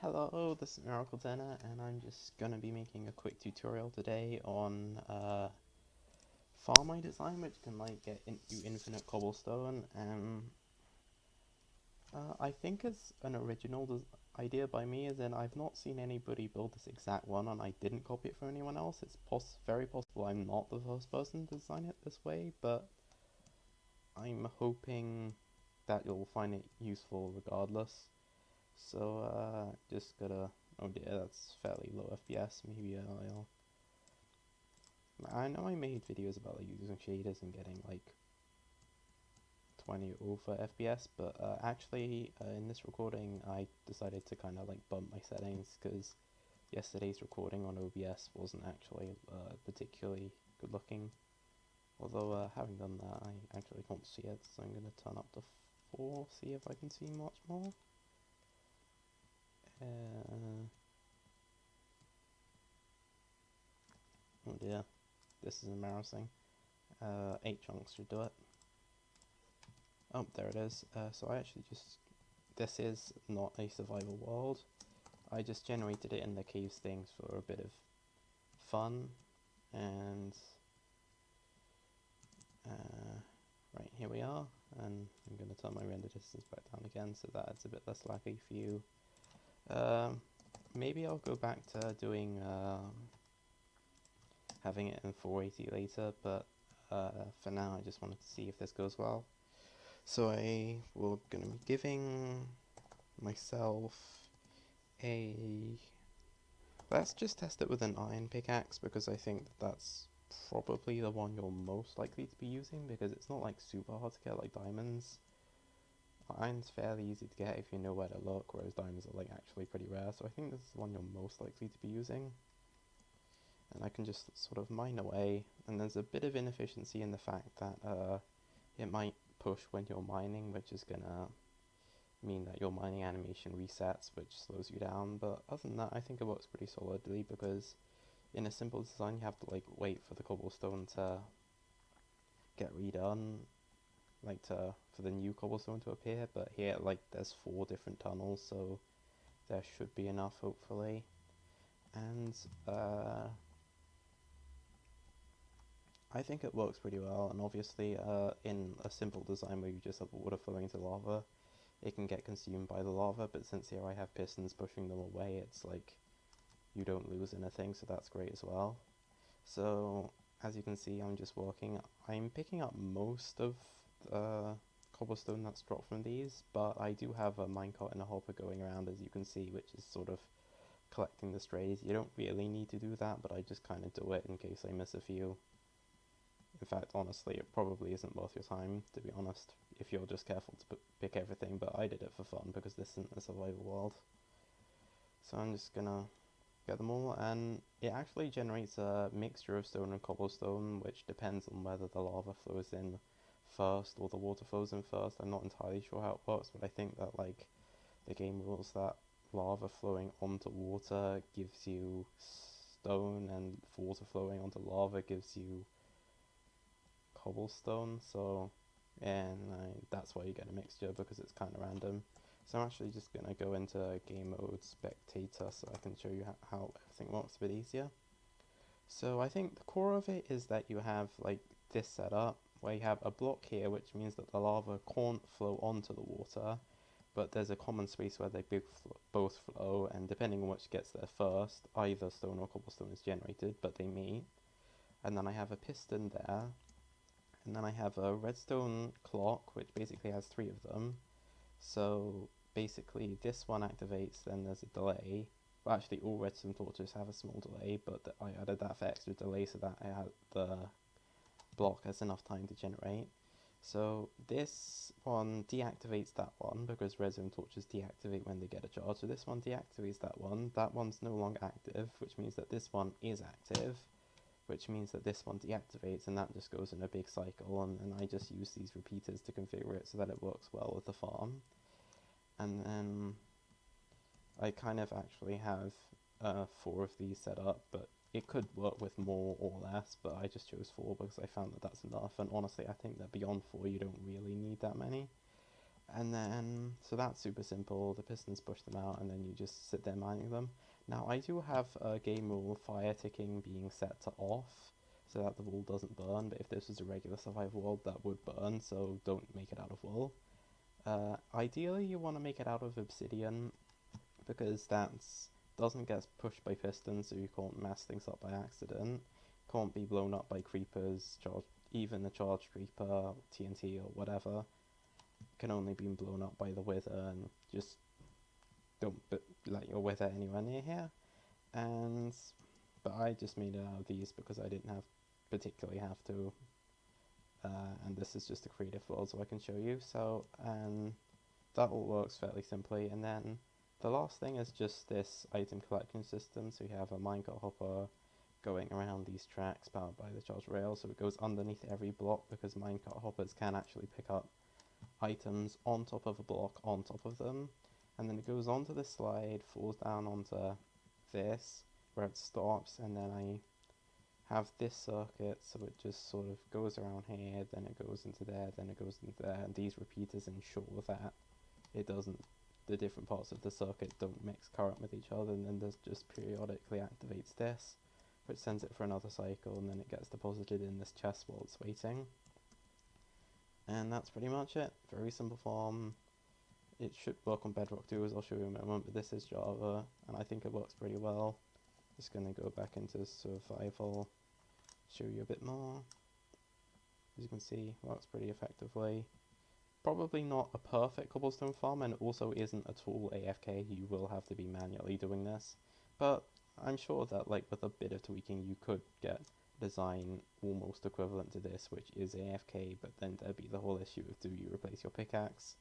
Hello, this is Miracle Tenor, and I'm just gonna be making a quick tutorial today on farm I design, which can get you infinite cobblestone. And I think it's an original idea by me, as in I've not seen anybody build this exact one, and I didn't copy it from anyone else. It's very possible I'm not the first person to design it this way, but I'm hoping that you'll find it useful regardless. So, just gotta. Oh dear, that's fairly low FPS. Maybe I know I made videos about using shaders and getting 20 over FPS, but actually in this recording I decided to kind of bump my settings because yesterday's recording on OBS wasn't actually particularly good looking. Although having done that, I actually can't see it, so I'm gonna turn up to 4, see if I can see much more. Oh dear, this is embarrassing. 8 chunks should do it. Oh, there it is. So I actually this is not a survival world. I just generated it in the caves things for a bit of fun. And right, here we are. And I'm going to turn my render distance back down again so that it's a bit less laggy for you. Maybe I'll go back to doing having it in 480 later, but for now I just wanted to see if this goes well. So I will gonna be giving myself a... Let's just test it with an iron pickaxe, because I think that's probably the one you're most likely to be using, because it's not super hard to get like diamonds. Iron's fairly easy to get if you know where to look, whereas diamonds are actually pretty rare, so I think this is the one you're most likely to be using. And I can just sort of mine away, and there's a bit of inefficiency in the fact that it might push when you're mining, which is gonna mean that your mining animation resets, which slows you down. But other than that, I think it works pretty solidly, because in a simple design you have to wait for the cobblestone to get redone, for the new cobblestone to appear. But here there's 4 different tunnels, so there should be enough, hopefully. And I think it works pretty well, and obviously in a simple design where you just have water flowing into lava, it can get consumed by the lava, but since here I have pistons pushing them away, it's you don't lose anything, so that's great as well. So as you can see, I'm picking up most of the cobblestone that's dropped from these, but I do have a minecart and a hopper going around, as you can see, which is sort of collecting the strays. You don't really need to do that, but I just kind of do it in case I miss a few. In fact, honestly, it probably isn't worth your time, to be honest, if you're just careful to pick everything, but I did it for fun because this isn't a survival world. So I'm just gonna get them all, and it actually generates a mixture of stone and cobblestone, which depends on whether the lava flows in first or the water flows in first. I'm not entirely sure how it works, but I think that the game rules that lava flowing onto water gives you stone, and water flowing onto lava gives you cobblestone, so that's why you get a mixture, because it's kind of random. So I'm actually just going to go into game mode spectator so I can show you how everything works a bit easier. So I think the core of it is that you have this setup where you have a block here, which means that the lava can't flow onto the water, but there's a common space where they both flow, and depending on which gets there first, either stone or cobblestone is generated, but they meet. And then I have a piston there, and then I have a redstone clock, which basically has 3 of them. So basically this one activates, then there's a delay. Well, actually all redstone torches have a small delay, but I added that for extra delay so that the block has enough time to generate. So this one deactivates that one, because redstone torches deactivate when they get a charge. So this one deactivates that one. That one's no longer active, which means that this one is active, which means that this one deactivates, and that just goes in a big cycle, and I just use these repeaters to configure it so that it works well with the farm. And then I kind of actually have 4 of these set up, but it could work with more or less, but I just chose 4 because I found that that's enough, and honestly I think that beyond 4 you don't really need that many. And then, so that's super simple. The pistons push them out, and then you just sit there mining them. Now, I do have a game rule fire ticking being set to off, so that the wool doesn't burn. But if this was a regular survival world, that would burn, so don't make it out of wool. Ideally, you want to make it out of obsidian, because that doesn't get pushed by pistons, so you can't mess things up by accident. Can't be blown up by creepers, even a charged creeper, TNT, or whatever. Can only be blown up by the wither, and just don't let your wither anywhere near here. And but I just made it out of these because I didn't particularly have to. And this is just a creative world, so I can show you. So and that all works fairly simply. And then the last thing is just this item collection system. So you have a minecart hopper going around these tracks powered by the charged rail, so it goes underneath every block, because minecart hoppers can actually pick up items on top of a block on top of them, and then it goes onto the slide, falls down onto this where it stops, and then I have this circuit, so it just sort of goes around here, then it goes into there, then it goes into there, and these repeaters ensure that it doesn't, the different parts of the circuit don't mix current with each other, and then this just periodically activates this, which sends it for another cycle, and then it gets deposited in this chest while it's waiting. And that's pretty much it. Very simple farm. It should work on Bedrock too, as I'll show you in a moment, but this is Java, and I think it works pretty well. Just going to go back into survival, show you a bit more. As you can see, works pretty effectively. Probably not a perfect cobblestone farm, and also isn't at all AFK. You will have to be manually doing this, but I'm sure that with a bit of tweaking you could get design almost equivalent to this, which is AFK, but then there'd be the whole issue of do you replace your pickaxe.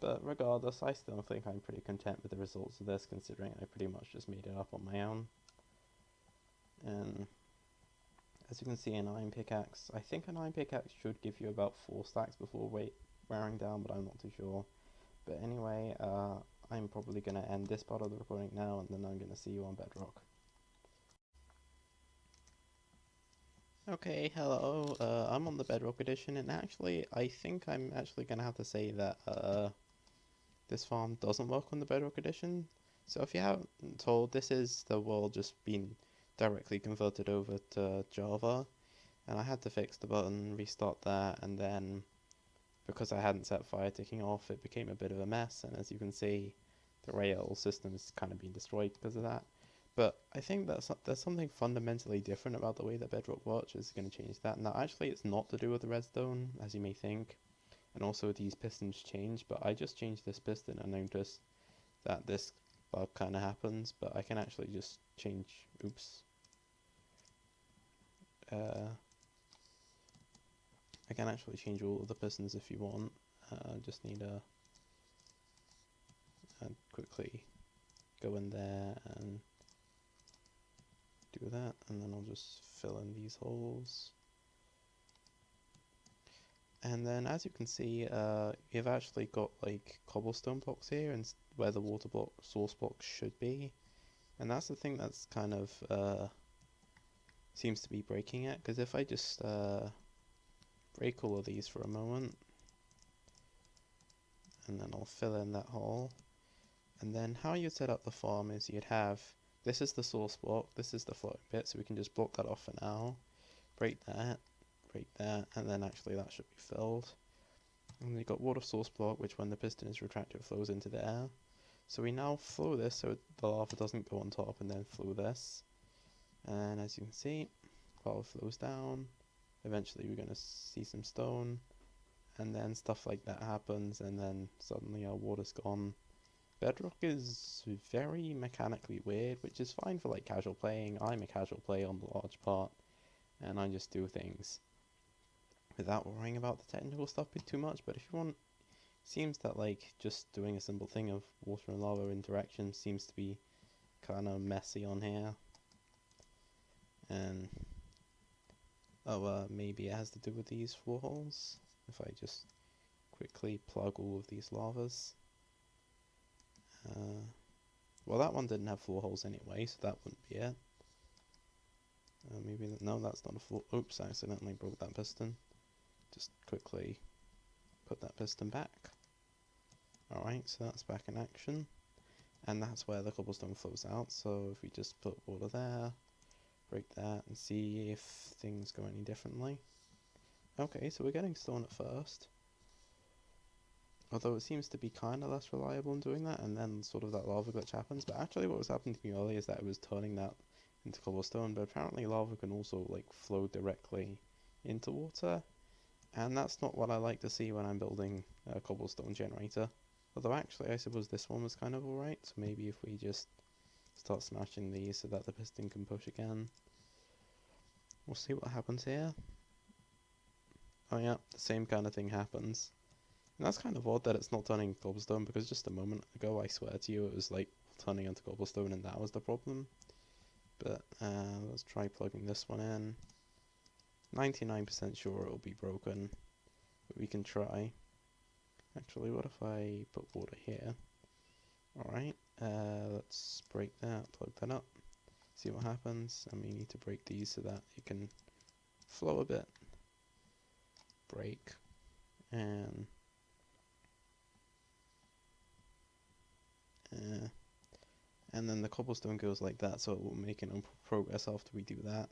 But regardless, I still think I'm pretty content with the results of this, considering I pretty much just made it up on my own. And as you can see, an iron pickaxe, I think an iron pickaxe should give you about 4 stacks before wearing down, but I'm not too sure. But anyway, I'm probably going to end this part of the recording now, and then I'm going to see you on Bedrock. Okay, hello, I'm on the Bedrock edition, and actually, I think I'm actually going to have to say that this farm doesn't work on the Bedrock edition. So if you haven't told, this is the world just being directly converted over to Java, and I had to fix the button, restart that, and then because I hadn't set fire ticking off, it became a bit of a mess, and as you can see, the rail system is kind of being destroyed because of that. But I think that there's something fundamentally different about the way that Bedrock works, is going to change that. Now, actually, it's not to do with the redstone, as you may think, and also these pistons change, but I just changed this piston and noticed that this bug kind of happens, but I can actually just change, oops, I can actually change all of the pistons if you want. Just need to quickly go in there and do that, and then I'll just fill in these holes. And then as you can see, you've actually got cobblestone blocks here, and where the water block source blocks should be. And that's the thing that's kind of seems to be breaking it, because if I just break all of these for a moment, and then I'll fill in that hole. And then how you'd set up the farm is you'd have, this is the source block, this is the floating bit, so we can just block that off for now. Break that, and then actually that should be filled. And you've got water source block, which when the piston is retracted flows into the air. So we now flow this so the lava doesn't go on top, and then flow this. And as you can see, lava flows down. Eventually we're going to see some stone, and then stuff like that happens, and then suddenly our water's gone. Bedrock is very mechanically weird, which is fine for casual playing. I'm a casual player on the large part, and I just do things without worrying about the technical stuff too much. But if you want, seems that just doing a simple thing of water and lava interaction seems to be kind of messy on here. And maybe it has to do with these floor holes. If I just quickly plug all of these lavas. Well, that one didn't have floor holes anyway, so that wouldn't be it. No, that's not a floor. Oops, I accidentally broke that piston. Just quickly put that piston back. Alright, so that's back in action. And that's where the cobblestone flows out. So if we just put water there, break that, and see if things go any differently. Okay, so we're getting stone at first. Although it seems to be kind of less reliable in doing that, and then sort of that lava glitch happens. But actually what was happening to me earlier is that it was turning that into cobblestone, but apparently lava can also like flow directly into water. And that's not what I like to see when I'm building a cobblestone generator. Although actually I suppose this one was kind of alright, so maybe if we just start smashing these so that the piston can push again. We'll see what happens here. Oh yeah, the same kind of thing happens. And that's kind of odd that it's not turning cobblestone, because just a moment ago I swear to you it was like turning into cobblestone and that was the problem. But let's try plugging this one in. 99% sure it'll be broken, but we can try. Actually, what if I put water here? Alright, let's break that, plug that up, see what happens, and we need to break these so that it can flow a bit. Break, and then the cobblestone goes like that, so it will make no progress after we do that.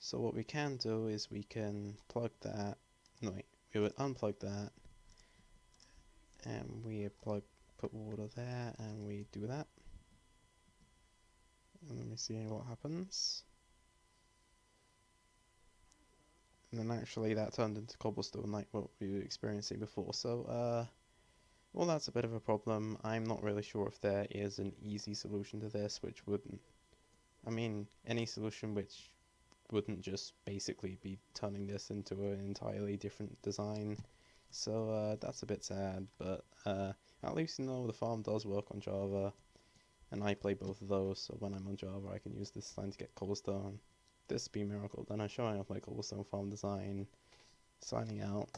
So what we can do is we can plug that, no wait, we would unplug that, and we put water there, and we do that. And let me see what happens. And then actually that turned into cobblestone like what we were experiencing before. So, well, that's a bit of a problem. I'm not really sure if there is an easy solution to this, which wouldn't, I mean, any solution which wouldn't just basically be turning this into an entirely different design. So, that's a bit sad, but at least you know the farm does work on Java, and I play both of those, so when I'm on Java I can use this design to get cobblestone. This be Miracle, then I'm showing off my Cobblestone Farm design, signing out.